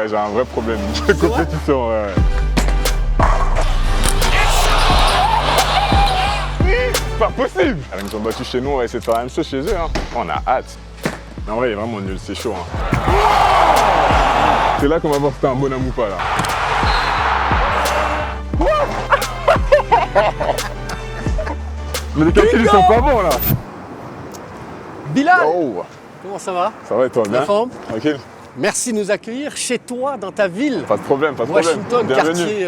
Ouais, j'ai un vrai problème de compétition. Ouais. C'est pas possible. Ils nous ont battus chez nous, on va essayer de faire la même chose chez eux. Hein. On a hâte. Mais en vrai, il est vraiment nul, c'est chaud. Hein. C'est là qu'on va voir si t'es un bonhomme ou pas là. Mais les calculs ils sont pas bons là. Bilal, Oh. comment ça va? Ça va et toi, bien? La forme? Tranquille. Merci de nous accueillir chez toi, dans ta ville. Pas de problème, pas de problème. Washington, Bienvenue. quartier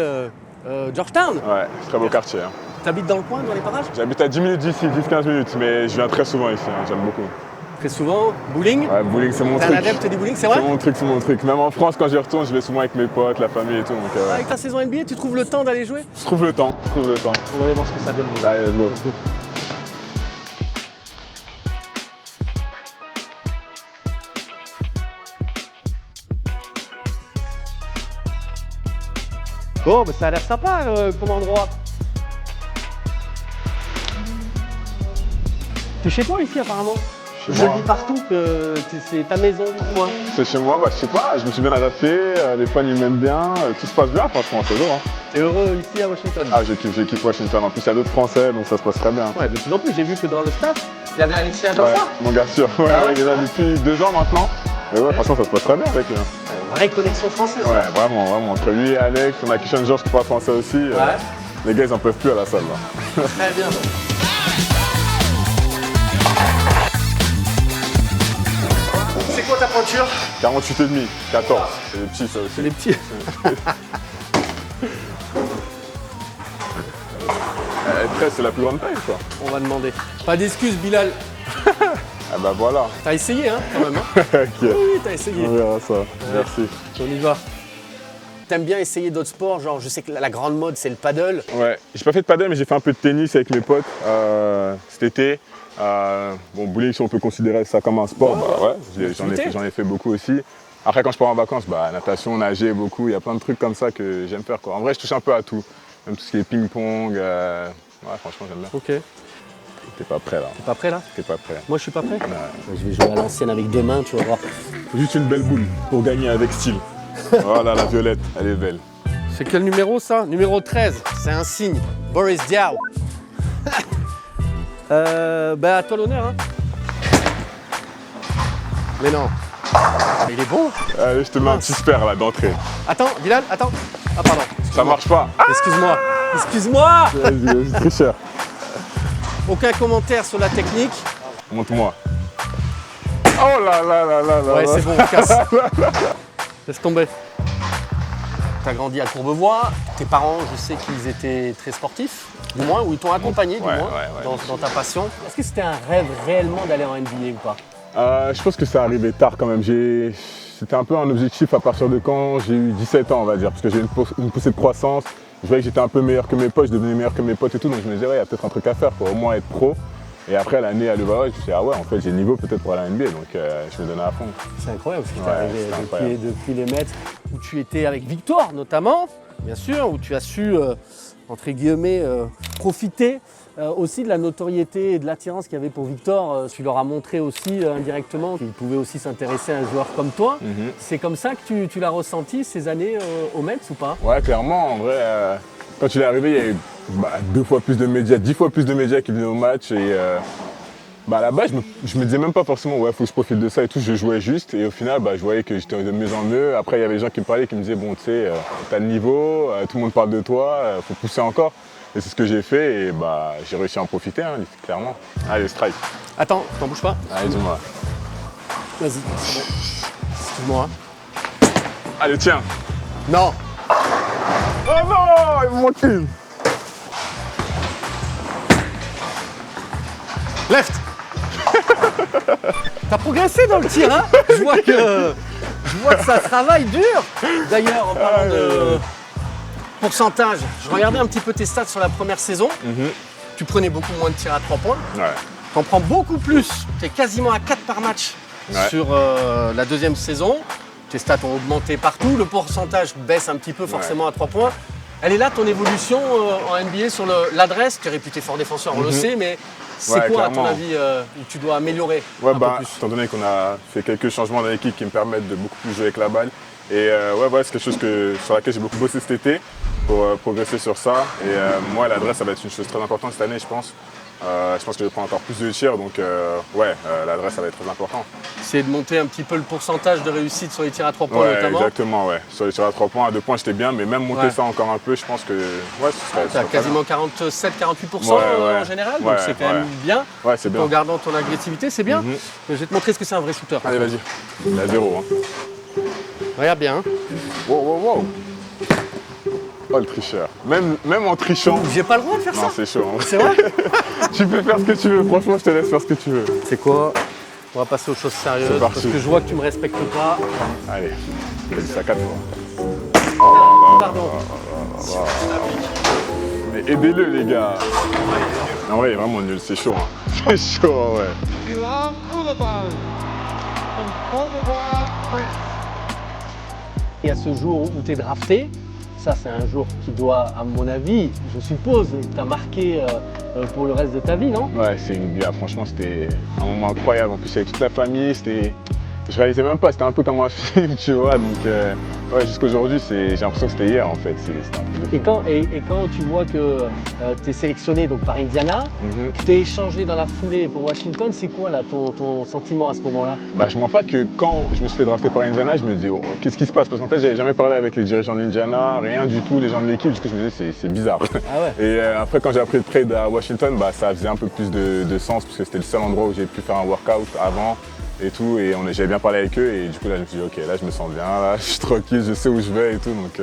Georgetown. Ouais, très beau quartier. Hein. T'habites dans le coin, dans les parages? J'habite à 10 minutes d'ici, 10-15 minutes, mais je viens très souvent ici, hein, j'aime beaucoup. Très souvent, bowling. Ouais, bowling c'est mon T'es truc. un adepte du bowling, c'est vrai? C'est mon truc. Même en France, quand j'y retourne, je vais souvent avec mes potes, la famille et tout. Donc, Avec ta saison NBA, tu trouves le temps d'aller jouer? je trouve le temps, On va aller voir ce que ça donne. Allez, let's go. Bon, bah, ça a l'air sympa comme endroit. T'es chez toi ici apparemment? Je moi. lis partout que c'est ta maison, moi. C'est chez moi, bah, je sais pas, je me suis bien adapté, les fans ils m'aiment bien, tout se passe bien franchement, c'est lourd. Hein. T'es heureux ici à Washington? Ah, j'ai kiffé Washington, en plus il y a d'autres Français, donc ça se passe très bien. Ouais, de plus en plus, j'ai vu que dans le staff, il y avait Alexis Ouais, Adolphe. mon gars sûr, ouais, il est là depuis 2 ans maintenant. Mais ouais, franchement ça se passe très bien avec lui. Hein. Vraie connexion française. Ouais, vraiment, entre lui et Alex, on a Christian Georges qui parle français aussi. Ouais. Les gars ils en peuvent plus à la salle là. Très bien. C'est quoi ta pointure? 48,5, 14, c'est des petits ça aussi. C'est les petits. 13 c'est la plus grande taille quoi. On va demander. Pas d'excuses, Bilal. Ah bah voilà. T'as essayé, hein, quand même. Hein. Ok, Oui, t'as essayé. on verra ça, merci. On y va. T'aimes bien essayer d'autres sports, genre je sais que la grande mode c'est le paddle. Ouais, j'ai pas fait de paddle mais j'ai fait un peu de tennis avec mes potes cet été. Bon, bowling si on peut considérer ça comme un sport, bah ouais, j'en ai fait beaucoup aussi. Après quand je pars en vacances, bah natation, nager beaucoup, il y a plein de trucs comme ça que j'aime faire quoi. En vrai je touche un peu à tout, même tout ce qui est ping-pong, ouais franchement j'aime bien. Ok. T'es pas prêt là, T'es pas prêt là? t'es pas prêt. Moi je suis pas prêt. Ouais. Je vais jouer à l'ancienne avec deux mains, tu vas voir. Juste une belle boule pour gagner avec style. Voilà la violette, elle est belle. C'est quel numéro ça? Numéro 13, c'est un signe. Boris Diaw. Bah à toi l'honneur hein. Mais non. Il est bon. Allez, je te mets un petit spare là d'entrée. Attends, Bilal, attends. Ah pardon. Ça marche pas. Ah, Excuse-moi. Excuse-moi. vas-y, tricheur. Aucun commentaire sur la technique. Montre-moi. Oh là là là là là. Ouais, c'est bon, casse. Laisse tomber. T'as grandi à Courbevoie. Tes parents, je sais qu'ils étaient très sportifs, du moins, ou ils t'ont accompagné, du moins, dans ta passion. Est-ce que c'était un rêve réellement d'aller en NBA ou pas? Je pense que ça arrivait tard quand même. C'était un peu un objectif à partir de quand j'ai eu 17 ans, on va dire, parce que j'ai une poussée de croissance. Je voyais que j'étais un peu meilleur que mes potes, je devenais meilleur que mes potes et tout, donc je me disais, ouais, il y a peut-être un truc à faire pour au moins être pro. Et après l'année à Levallois, je me suis dit, ah ouais, en fait, j'ai le niveau peut-être pour aller à NBA, donc je me donnais à fond. C'est incroyable ce qui t'est Ouais, arrivé c'est incroyable. depuis les mètres où tu étais avec Victor notamment, bien sûr, où tu as su, entre guillemets, profiter aussi de la notoriété et de l'attirance qu'il y avait pour Victor. Tu leur as montré aussi indirectement qu'il pouvait aussi s'intéresser à un joueur comme toi. C'est comme ça que tu l'as ressenti ces années au Mets ou pas? Ouais, clairement, en vrai, quand il est arrivé, il y avait 2 fois plus de médias, 10 fois plus de médias qui venaient au match. Et à la base, je me disais même pas forcément, ouais, faut que je profite de ça et tout, je jouais juste. Et au final, je voyais que j'étais de mieux en mieux. Après, il y avait des gens qui me parlaient, qui me disaient, bon, tu sais, t'as le niveau, tout le monde parle de toi, faut pousser encore. Et c'est ce que j'ai fait et j'ai réussi à en profiter, hein, clairement. Allez, strike. Attends, t'en bouges pas? Allez, dis-moi. Vas-y, c'est bon. Excuse-moi. Allez, tiens. Non. Oh non, il me manque une. Left. T'as progressé dans le tir, hein? Je vois que ça travaille dur. D'ailleurs, en parlant de pourcentage, je regardais un petit peu tes stats sur la première saison. Tu prenais beaucoup moins de tirs à 3 points. Ouais. T'en prends beaucoup plus. T'es quasiment à 4 par match sur la deuxième saison. Tes stats ont augmenté partout. Le pourcentage baisse un petit peu forcément à 3 points. Elle est là ton évolution en NBA sur l'adresse. Tu es réputé fort défenseur, on le sait, mais c'est quoi à ton avis où tu dois améliorer un peu plus? Étant donné qu'on a fait quelques changements dans l'équipe qui me permettent de beaucoup plus jouer avec la balle, Et ouais, c'est quelque chose sur laquelle j'ai beaucoup bossé cet été pour progresser sur ça. Et moi, l'adresse, ça va être une chose très importante cette année, je pense. Je pense que je vais prendre encore plus de tirs, donc l'adresse, ça va être très important. Essayer de monter un petit peu le pourcentage de réussite sur les tirs à 3 points Ouais, notamment. exactement, ouais. Sur les tirs à 3 points, à 2 points, j'étais bien, mais même monter ça encore un peu, je pense que ce serait T'as très quasiment bien. 47-48% Ouais. en général, donc Ouais, c'est quand même bien. Ouais, c'est bien. En gardant ton agressivité, c'est bien. Mhm. Je vais te montrer ce que c'est un vrai shooter. Allez, vas-y. Il a 0. Hein. Regarde bien. Wow. Oh, le tricheur. Même en trichant. J'ai pas le droit de faire Non, ça. c'est chaud. Hein. C'est vrai? Tu peux faire ce que tu veux. Franchement, je te laisse faire ce que tu veux. C'est quoi? On va passer aux choses sérieuses C'est parce parti. que je vois que tu me respectes pas. Allez, j'ai dit ça 4 fois. Pardon. Mais aidez-le, les gars. En vrai, il est vraiment nul. C'est chaud. Hein. C'est chaud, ouais. Et à ce jour où tu es drafté, ça c'est un jour qui doit, à mon avis, je suppose, t'a marqué pour le reste de ta vie, non? Ouais, franchement, c'était un moment incroyable. En plus, avec toute la famille, je réalisais même pas, c'était un peu comme un film, tu vois. Donc, jusqu'aujourd'hui, j'ai l'impression que c'était hier, en fait. C'était un peu de fou. Et quand tu vois que tu es sélectionné donc, par Indiana, Mhm. que tu es échangé dans la foulée pour Washington, c'est quoi là, ton sentiment à ce moment-là? Je mens pas que quand je me suis fait drafter par Indiana, je me dis oh, qu'est-ce qui se passe? Parce qu'en fait, j'avais jamais parlé avec les dirigeants d'Indiana, rien du tout, les gens de l'équipe, du coup je me disais c'est bizarre. Ah ouais. Et après, quand j'ai appris le trade à Washington, ça faisait un peu plus de sens parce que c'était le seul endroit où j'ai pu faire un workout avant et tout. Et j'avais bien parlé avec eux et du coup là je me suis dit ok, là je me sens bien, là je suis tranquille, je sais où je vais et tout. Donc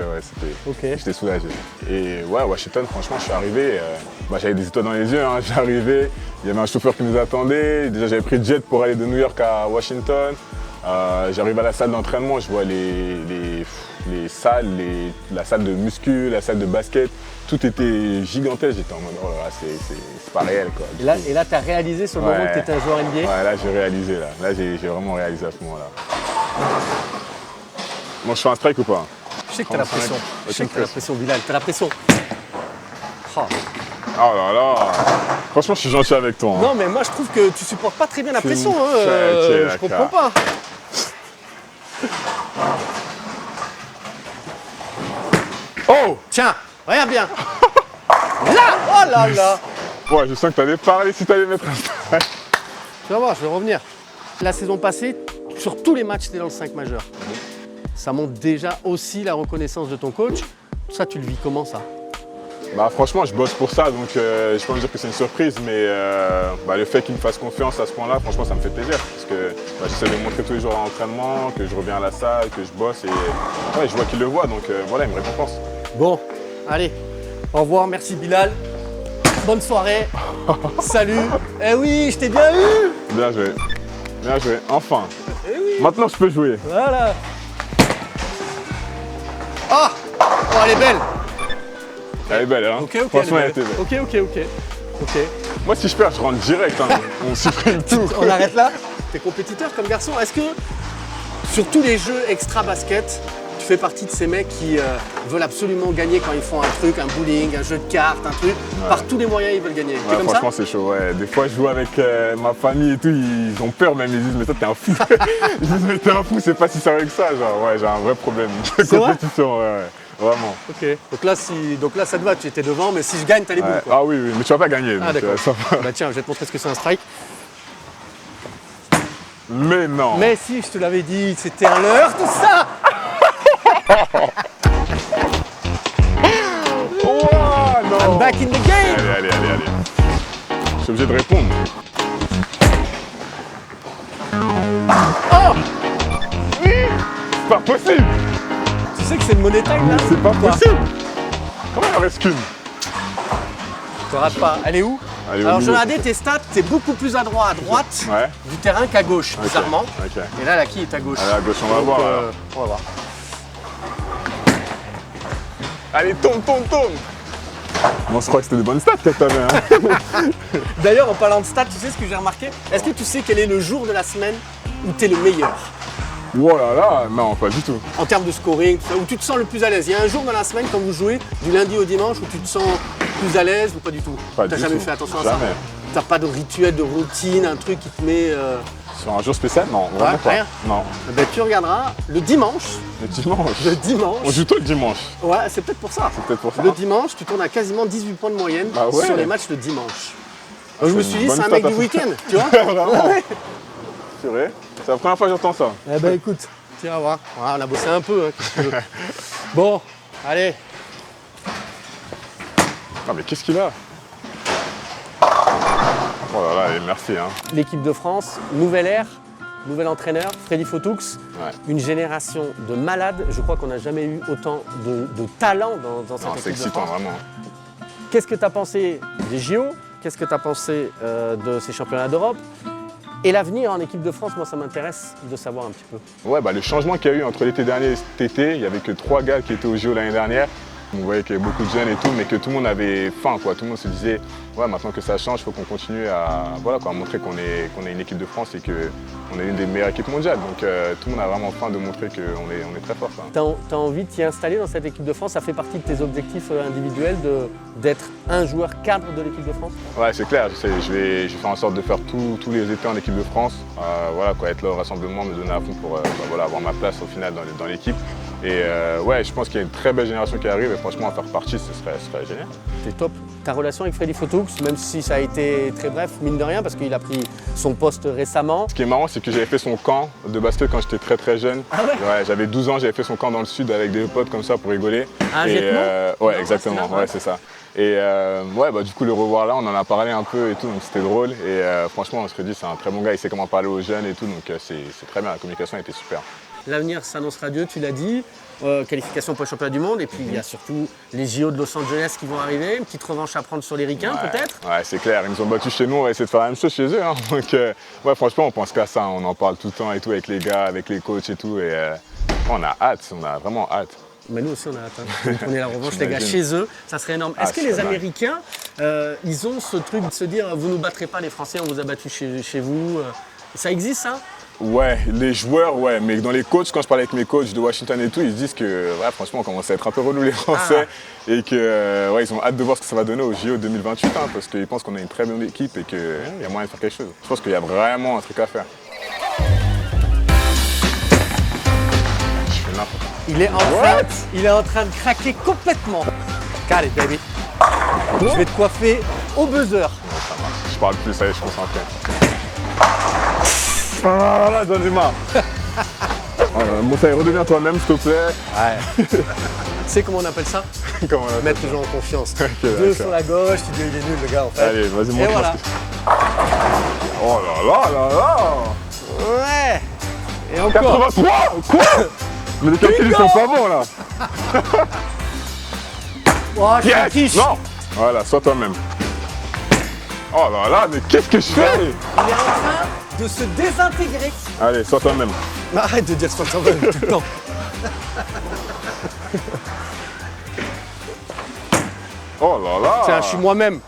j'étais soulagé. Et ouais, Washington, franchement, je suis arrivé, j'avais des étoiles dans les yeux, hein. J'arrivais, il y avait un chauffeur qui nous attendait. Déjà j'avais pris le jet pour aller de New York à Washington. J'arrive à la salle d'entraînement, je vois les salles, la salle de muscu, la salle de basket, tout était gigantesque. J'étais en mode oh là là, c'est pas réel quoi. Et là tu as réalisé sur le moment que tu étais un joueur NBA? Ouais, là j'ai réalisé, là j'ai vraiment réalisé à ce moment-là. Bon, je fais un strike ou pas? Je sais que tu as la pression. Je sais que tu as la pression, Bilal, tu as la pression. Oh. Oh là là. Franchement, je suis gentil avec toi. Hein. Non, mais moi je trouve que tu supportes pas très bien la pression. une Hein. sacrée Je comprends pas. Oh, tiens, regarde bien. Là, oh là là. Ouais, je sens que t'allais parler si t'allais mettre un strike. Tu vas voir, je vais revenir. La saison passée, sur tous les matchs, tu es dans le 5 majeur. Ça montre déjà aussi la reconnaissance de ton coach. Ça, tu le vis comment ça? Franchement, je bosse pour ça, donc je peux me dire que c'est une surprise, mais le fait qu'il me fasse confiance à ce point-là, franchement, ça me fait plaisir. Parce que j'essaie de montrer tous les jours à l'entraînement, que je reviens à la salle, que je bosse et je vois qu'il le voit, donc voilà, il me récompense. Bon, allez, au revoir, merci Bilal. Bonne soirée. Salut. Eh oui, je t'ai bien eu. Bien joué, enfin. Eh oui. Maintenant, je peux jouer. Voilà. Ah, oh, elle est belle. Elle est belle, hein. Ok, franchement, elle elle est était belle. belle. Ok. Moi, si je perds, je rentre direct, hein. On supprime tout. On arrête là. T'es compétiteur comme garçon. Est-ce que sur tous les jeux extra basket, tu fais partie de ces mecs qui veulent absolument gagner quand ils font un truc, un bowling, un jeu de cartes, un truc, par tous les moyens ils veulent gagner. T'es Ouais, comme franchement, ça? c'est chaud. Ouais. Des fois, je joue avec ma famille et tout, ils ont peur même. Ils disent, mais toi, t'es un fou. Ils disent, mais t'es un fou, c'est pas si sérieux que ça. Genre, ouais, j'ai un vrai problème de C'est vrai compétition. Ouais. Vraiment. Ok. Donc là, ça te va. Tu étais devant, mais si je gagne, t'as les boules. Ouais. Quoi. Ah oui, mais tu vas pas gagner. Ah donc, d'accord. ça va. Bah tiens, je vais te montrer ce que c'est un strike. Mais non. Mais si, je te l'avais dit, c'était un leurre tout ça. Oh, non. I'm back in the game. Allez. Je suis obligé de répondre. Oh, C'est pas possible. tu sais que c'est une money time là? C'est pas Quoi? possible. Comment il en reste qu'une? Je te rate pas. Elle est où? Elle est au Alors je milieu. regardais tes stats, t'es beaucoup plus à droite Ouais. du terrain qu'à gauche, bizarrement. Ok. Et là, la qui est à gauche. Allez, à gauche, on va voir. Alors. On va voir. Allez, tombe. Bon, je crois que c'était de bonnes stats que t'avais. Hein. D'ailleurs, en parlant de stats, tu sais ce que j'ai remarqué? Est-ce que tu sais quel est le jour de la semaine où tu es le meilleur? Oh là là, non, pas du tout. En termes de scoring, tout ça, où tu te sens le plus à l'aise? Il y a un jour dans la semaine quand vous jouez, du lundi au dimanche, où tu te sens plus à l'aise ou pas du tout? Pas T'as du jamais tout. fait attention à ça? Jamais. T'as pas de rituel, de routine, un truc qui te met Sur un jour spécial? Non, vraiment Ouais, pas. rien. Non. Eh ben, tu regarderas le dimanche. Le dimanche. Le On dimanche. joue tôt le dimanche. Ouais, c'est peut-être pour ça. C'est peut-être pour ça. Le dimanche, tu tournes à quasiment 18 points de moyenne Bah ouais. sur les matchs le dimanche. Donc, je me c'est suis une dit, bonne c'est un mec stat du à week-end, tu vois. Vraiment. Ouais. C'est vrai. C'est la première fois que j'entends ça. Eh ben écoute, tu vas voir. Ouais, on a bossé un peu, hein, qu'est-ce que tu veux. Bon, allez. Ah mais qu'est-ce qu'il a? Oh là là, et merci hein. L'équipe de France, nouvelle ère, nouvel entraîneur, Freddy Fotoux. Ouais. Une génération de malades. Je crois qu'on n'a jamais eu autant de talent dans cette Non, c'est équipe de excitant France. vraiment. Qu'est-ce que tu as pensé des JO? Qu'est-ce que tu as pensé de ces championnats d'Europe? Et l'avenir en équipe de France, moi ça m'intéresse de savoir un petit peu. Ouais, bah, le changement qu'il y a eu entre l'été dernier et cet été, il n'y avait que 3 gars qui étaient au JO l'année dernière. On voyait qu'il y avait beaucoup de jeunes et tout, mais que tout le monde avait faim, quoi. Tout le monde se disait, ouais, maintenant que ça change, il faut qu'on continue à, voilà, quoi, à montrer qu'on est une équipe de France et qu'on est une des meilleures équipes mondiales. Donc tout le monde a vraiment faim de montrer qu'on est très fort. Tu as envie de t'y installer dans cette équipe de France? Ça fait partie de tes objectifs individuels d'être un joueur cadre de l'équipe de France? Ouais, c'est clair. Je vais faire en sorte de faire tous les étés en équipe de France. Voilà, quoi, être là au rassemblement, me donner à fond pour voilà, avoir ma place au final dans l'équipe. Et ouais, je pense qu'il y a une très belle génération qui arrive et franchement, en faire partie, ce serait génial. C'est top. Ta relation avec Freddy Fotoux, même si ça a été très bref, mine de rien, parce qu'il a pris son poste récemment. Ce qui est marrant, c'est que j'avais fait son camp de basket quand j'étais très jeune. Ah ouais? J'avais 12 ans, j'avais fait son camp dans le sud avec des potes comme ça pour rigoler. Un Et, Vietnam? ouais, Non, exactement, c'est là, ouais, c'est ça. Et ouais, bah, du coup, le revoir là, on en a parlé un peu et tout, donc c'était drôle. Et franchement, on se dit, c'est un très bon gars, il sait comment parler aux jeunes et tout, donc c'est très bien, la communication était super. L'avenir s'annonce radieux, tu l'as dit. Qualification pour le championnat du monde. Et puis il y a surtout les JO de Los Angeles qui vont arriver. Une petite revanche à prendre sur les Ricains, Ouais, peut-être? ouais, c'est clair, ils nous ont battus chez nous, on va essayer de faire la même chose chez eux. Hein. Donc ouais, franchement, on pense qu'à ça, on en parle tout le temps et tout avec les gars, avec les coachs et tout. Et on a hâte, on a vraiment hâte. Mais nous aussi on a hâte. Hein. On est la revanche les gars J'imagine. chez eux, ça serait énorme. Ah, Est-ce que c'est les pas mal. Américains, ils ont ce truc de se dire vous nous battrez pas les Français, on vous a battu chez vous ça existe ça? Ouais, les joueurs, ouais, mais dans les coachs, quand je parle avec mes coachs de Washington et tout, ils se disent que ouais, franchement, on commence à être un peu relou les Français et que ouais, ils ont hâte de voir ce que ça va donner au JO 2028 hein, parce qu'ils pensent qu'on a une très bonne équipe et qu'il y a moyen de faire quelque chose. Je pense qu'il y a vraiment un truc à faire. Je fais n'importe quoi. Il est en train de craquer complètement. Got it, baby. Je vais te coiffer au buzzer. Ça marche. Je parle plus, ça y est, je suis concentré. Ah là, donnez-moi. Moussaï, redeviens toi-même, s'il te plaît. Ouais. Tu sais comment on appelle ça? Comment on appelle Mettre les gens en confiance. Ok, Deux d'accord. sur la gauche, tu dis il est nul le gars en fait. Allez, vas-y, Et montre-moi voilà. ce que Oh là là là là. Ouais. Et encore. 83. Quoi? Mais les calculs, ils sont pas bons, là. Oh, je Yes. quiche. Non. Voilà, sois toi-même. Oh là là, mais qu'est-ce que je fais? Il est en train de se désintégrer. Allez, sois toi-même. Mais arrête de dire sponsor tout le temps. Oh là là. Tiens, je suis moi-même.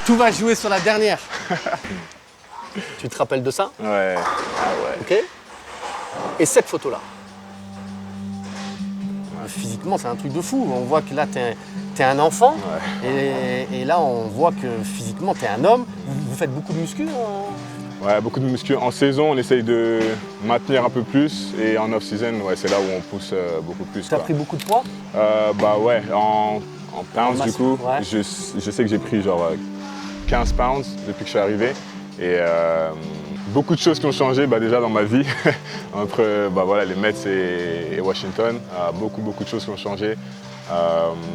Tout va jouer sur la dernière. Tu te rappelles de ça? Ouais. Ok. Et cette photo-là. Physiquement, c'est un truc de fou. On voit que là, t'es un enfant. Et là, on voit que physiquement, t'es un homme. Vous faites beaucoup de muscu Ouais, beaucoup de muscu. En saison, on essaye de maintenir un peu plus. Et en off-season, ouais, c'est là où on pousse beaucoup plus. T'as quoi. pris beaucoup de poids? Bah ouais, en pounds masse, du coup, ouais. je sais que j'ai pris genre 15 pounds depuis que je suis arrivé. Et beaucoup de choses qui ont changé bah, déjà dans ma vie, entre bah, voilà, les Mets et Washington. Beaucoup de choses qui ont changé.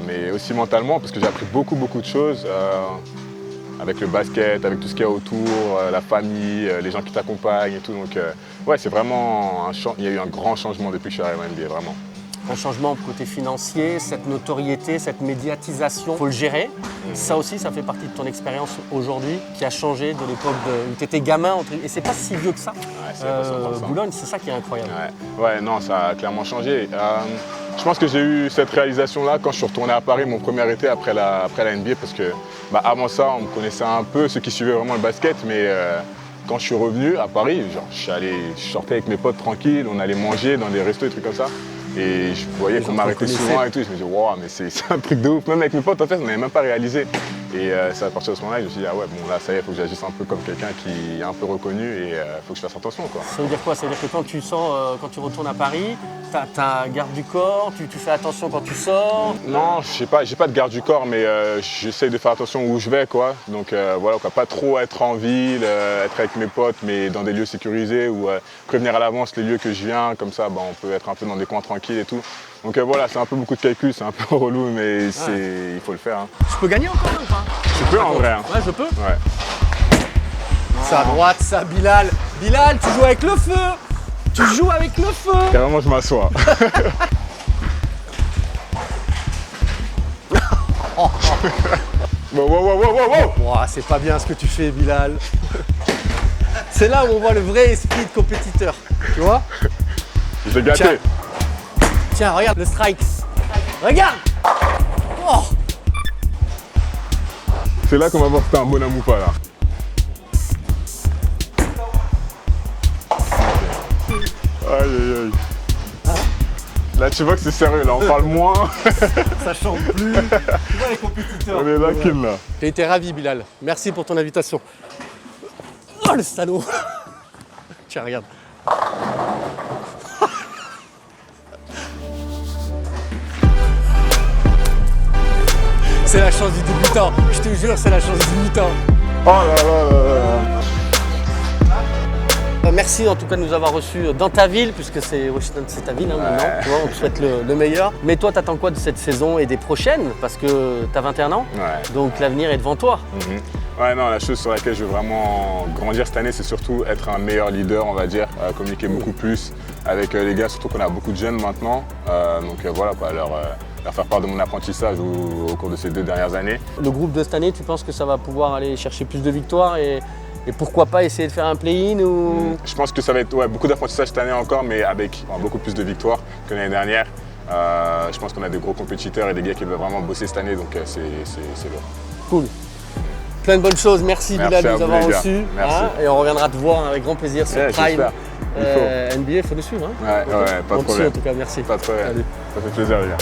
Mais aussi mentalement, parce que j'ai appris beaucoup de choses. Avec le basket, avec tout ce qu'il y a autour, la famille, les gens qui t'accompagnent et tout. Donc ouais, c'est vraiment il y a eu un grand changement depuis que je suis arrivé à NBA, vraiment. Un changement côté financier, cette notoriété, cette médiatisation, faut le gérer. Ça aussi, ça fait partie de ton expérience aujourd'hui qui a changé de l'époque où tu étais gamin. Et c'est pas si vieux que ça. Ouais, c'est pas si longtemps que ça. Boulogne, c'est ça qui est incroyable. Ouais, non, ça a clairement changé. Je pense que j'ai eu cette réalisation-là quand je suis retourné à Paris mon premier été après la NBA parce que bah, avant ça, on me connaissait un peu, ceux qui suivaient vraiment le basket, mais quand je suis revenu à Paris, genre, je sortais avec mes potes tranquilles, on allait manger dans des restos et trucs comme ça. Et je voyais Les qu'on gens m'arrêtait te souvent et tout. Je me disais, wow, mais c'est un truc de ouf. Même avec mes potes, en fait, on n'avait même pas réalisé Et c'est à partir de ce moment-là que je me suis dit, ah ouais, bon là, ça y est, il faut que j'agisse un peu comme quelqu'un qui est un peu reconnu et il faut que je fasse attention, quoi. Ça veut dire quoi? Ça veut dire que quand tu sors, quand tu retournes à Paris, t'as un garde du corps, tu fais attention quand tu sors? Non, j'ai pas de garde du corps, mais j'essaie de faire attention où je vais, quoi. Donc voilà, quoi, pas trop être en ville, être avec mes potes, mais dans des lieux sécurisés ou prévenir à l'avance les lieux que je viens, comme ça, bah, on peut être un peu dans des coins tranquilles et tout. Donc voilà, c'est un peu beaucoup de calculs, c'est un peu relou, mais il faut le faire. Hein. Je peux gagner encore ou pas? Tu peux en vrai. Hein. Ouais, je peux. Ouais. Ça à droite, ça Bilal. Bilal, tu joues avec le feu. Tu joues avec le feu. Carrément, je m'assois. Wow. Ouah, c'est pas bien ce que tu fais, Bilal. C'est là où on voit le vrai esprit de compétiteur. Tu vois? Je l'ai gâté. Tiens, regarde le strikes. Regarde. Oh. C'est là qu'on va voir si t'es un bonhomme ou pas, là. Aïe. Là, tu vois que c'est sérieux, là, on parle moins. Ça chante plus. Tu vois les compétiteurs. On est là, kill, là. J'ai été ravi, Bilal. Merci pour ton invitation. Oh, le salaud. Tiens, regarde. C'est la chance du débutant. Je te jure, c'est la chance du débutant. Oh là. Merci en tout cas de nous avoir reçus dans ta ville, puisque c'est Washington, c'est ta ville maintenant. Tu vois, on te souhaite le meilleur. Mais toi, t'attends quoi de cette saison et des prochaines? Parce que t'as 21 ans, donc l'avenir est devant toi. Ouais, non, la chose sur laquelle je veux vraiment grandir cette année, c'est surtout être un meilleur leader, on va dire, communiquer beaucoup plus avec les gars, surtout qu'on a beaucoup de jeunes maintenant. Donc voilà, quoi, leur faire part de mon apprentissage au cours de ces 2 dernières années. Le groupe de cette année, tu penses que ça va pouvoir aller chercher plus de victoires et pourquoi pas essayer de faire un play-in ou... Je pense que ça va être beaucoup d'apprentissage cette année encore, mais avec beaucoup plus de victoires que l'année dernière. Je pense qu'on a des gros compétiteurs et des gars qui veulent vraiment bosser cette année, donc c'est lourd. Cool. Plein de bonnes choses. Merci Bilal de nous avoir reçus. Merci. Et on reviendra te voir avec grand plaisir sur Prime. NBA, il faut le suivre. Hein. Ouais, pas de problème. En tout cas, merci. Pas de problème. Ça fait plaisir, les gars.